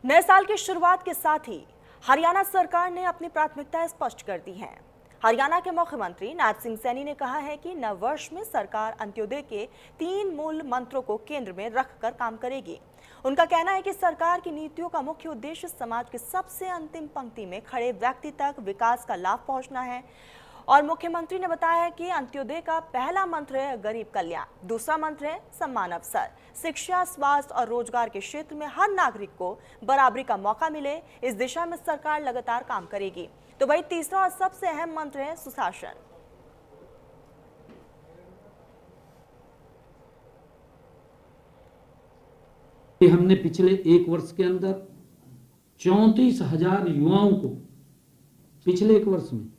नए साल की शुरुआत के साथ ही हरियाणा सरकार ने अपनी प्राथमिकताएं स्पष्ट कर दी हैं। हरियाणा के मुख्यमंत्री नायब सिंह सैनी ने कहा है कि नव वर्ष में सरकार अंत्योदय के 3 मूल मंत्रों को केंद्र में रखकर काम करेगी। उनका कहना है कि सरकार की नीतियों का मुख्य उद्देश्य समाज के सबसे अंतिम पंक्ति में खड़े व्यक्ति तक विकास का लाभ पहुंचना है। और मुख्यमंत्री ने बताया है कि अंत्योदय का पहला मंत्र है गरीब कल्याण, दूसरा मंत्र है सम्मान अवसर। शिक्षा, स्वास्थ्य और रोजगार के क्षेत्र में हर नागरिक को बराबरी का मौका मिले, इस दिशा में सरकार लगातार काम करेगी। तो वही तीसरा और सबसे अहम मंत्र है सुशासन। हमने पिछले एक वर्ष के अंदर 34,000 युवाओं को, पिछले एक वर्ष में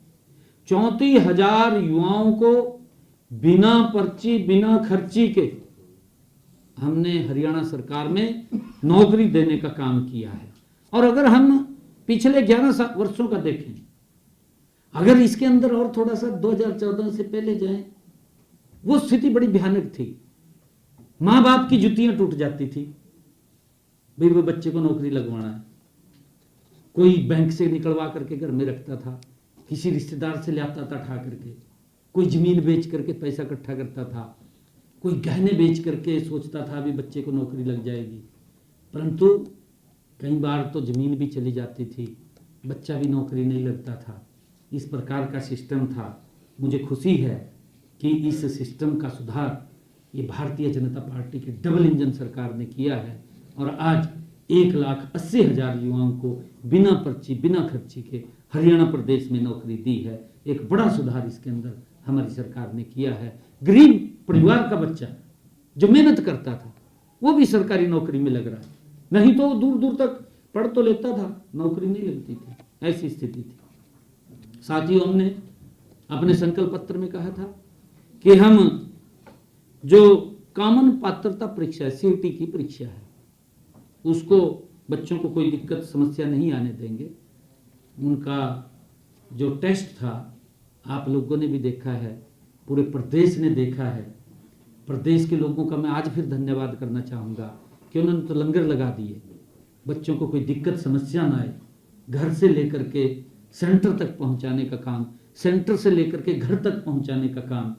34,000 युवाओं को बिना पर्ची बिना खर्ची के हमने हरियाणा सरकार में नौकरी देने का काम किया है। और अगर हम पिछले 11 वर्षों का देखें, अगर इसके अंदर और थोड़ा सा 2014 से पहले जाएं, वो स्थिति बड़ी भयानक थी। मां बाप की जुतियां टूट जाती थी, भाई वो बच्चे को नौकरी लगवाना है। कोई बैंक से निकलवा करके घर में रखता था, किसी रिश्तेदार से ले आता था ठा करके, कोई जमीन बेच करके पैसा इकट्ठा करता था, कोई गहने बेच करके सोचता था भी बच्चे को नौकरी लग जाएगी। परंतु कई बार तो जमीन भी चली जाती थी, बच्चा भी नौकरी नहीं लगता था। इस प्रकार का सिस्टम था। मुझे खुशी है कि इस सिस्टम का सुधार ये भारतीय जनता पार्टी की डबल इंजन सरकार ने किया है और आज 1,80,000 युवाओं को बिना पर्ची बिना खर्ची के हरियाणा प्रदेश में नौकरी दी है। एक बड़ा सुधार इसके अंदर हमारी सरकार ने किया है। गरीब परिवार का बच्चा जो मेहनत करता था वो भी सरकारी नौकरी में लग रहा है, नहीं तो दूर दूर तक पढ़ तो लेता था, नौकरी नहीं लगती थी, ऐसी स्थिति थी। साथियों, हमने अपने संकल्प पत्र में कहा था कि हम जो कॉमन पात्रता परीक्षा है, सीईटी की परीक्षा है, उसको बच्चों को कोई दिक्कत समस्या नहीं आने देंगे। उनका जो टेस्ट था आप लोगों ने भी देखा है, पूरे प्रदेश ने देखा है। प्रदेश के लोगों का मैं आज फिर धन्यवाद करना चाहूँगा कि उन्होंने तो लंगर लगा दिए, बच्चों को कोई दिक्कत समस्या ना आए। घर से लेकर के सेंटर तक पहुँचाने का काम, सेंटर से लेकर के घर तक पहुँचाने का काम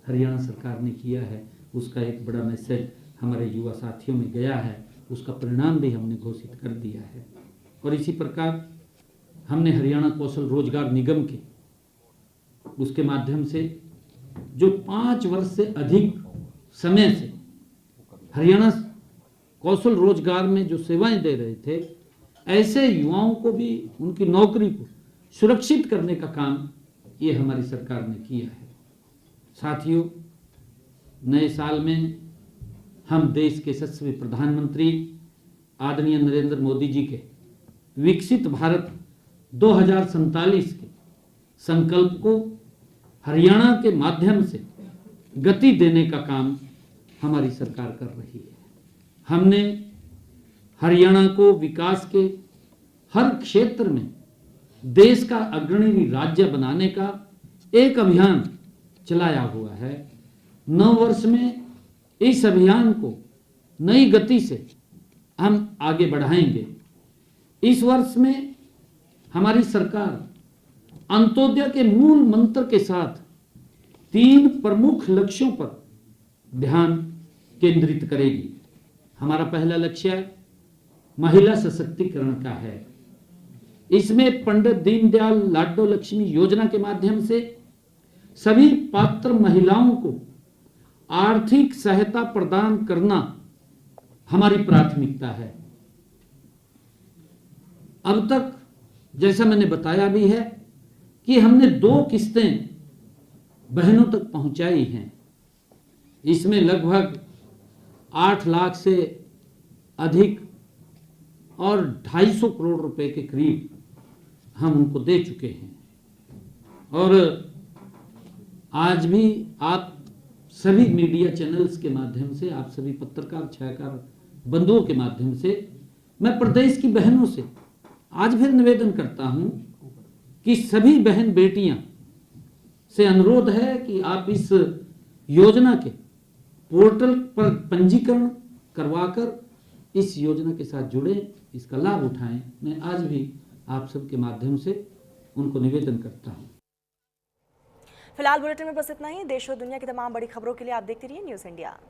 हरियाणा सरकार ने किया है। उसका एक बड़ा मैसेज हमारे युवा साथियों में गया है, उसका परिणाम भी हमने घोषित कर दिया है। और इसी प्रकार हमने हरियाणा कौशल रोजगार निगम के उसके माध्यम से जो 5 वर्ष से अधिक समय से हरियाणा कौशल रोजगार में जो सेवाएं दे रहे थे, ऐसे युवाओं को भी उनकी नौकरी को सुरक्षित करने का काम ये हमारी सरकार ने किया है। साथियों, नए साल में हम देश के यशस्वी प्रधानमंत्री आदरणीय नरेंद्र मोदी जी के विकसित भारत 2047 के संकल्प को हरियाणा के माध्यम से गति देने का काम हमारी सरकार कर रही है। हमने हरियाणा को विकास के हर क्षेत्र में देश का अग्रणी राज्य बनाने का एक अभियान चलाया हुआ है। नव वर्ष में इस अभियान को नई गति से हम आगे बढ़ाएंगे। इस वर्ष में हमारी सरकार अंत्योदय के मूल मंत्र के साथ 3 प्रमुख लक्ष्यों पर ध्यान केंद्रित करेगी। हमारा पहला लक्ष्य महिला सशक्तिकरण का है। इसमें पंडित दीनदयाल लाडो लक्ष्मी योजना के माध्यम से सभी पात्र महिलाओं को आर्थिक सहायता प्रदान करना हमारी प्राथमिकता है। अब तक जैसा मैंने बताया भी है कि हमने 2 किस्तें बहनों तक पहुंचाई हैं। इसमें लगभग 8 लाख से अधिक और 250 करोड़ रुपए के करीब हम उनको दे चुके हैं। और आज भी आप सभी मीडिया चैनल्स के माध्यम से, आप सभी पत्रकार छायाकार बंधुओं के माध्यम से मैं प्रदेश की बहनों से आज फिर निवेदन करता हूं कि सभी बहन बेटियां से अनुरोध है कि आप इस योजना के पोर्टल पर पंजीकरण करवाकर इस योजना के साथ जुड़े, इसका लाभ उठाएं। मैं आज भी आप सबके माध्यम से उनको निवेदन करता हूं। फिलहाल बुलेटिन में बस इतना ही। देश और दुनिया की तमाम बड़ी खबरों के लिए आप देखते रहिए न्यूज़ इंडिया।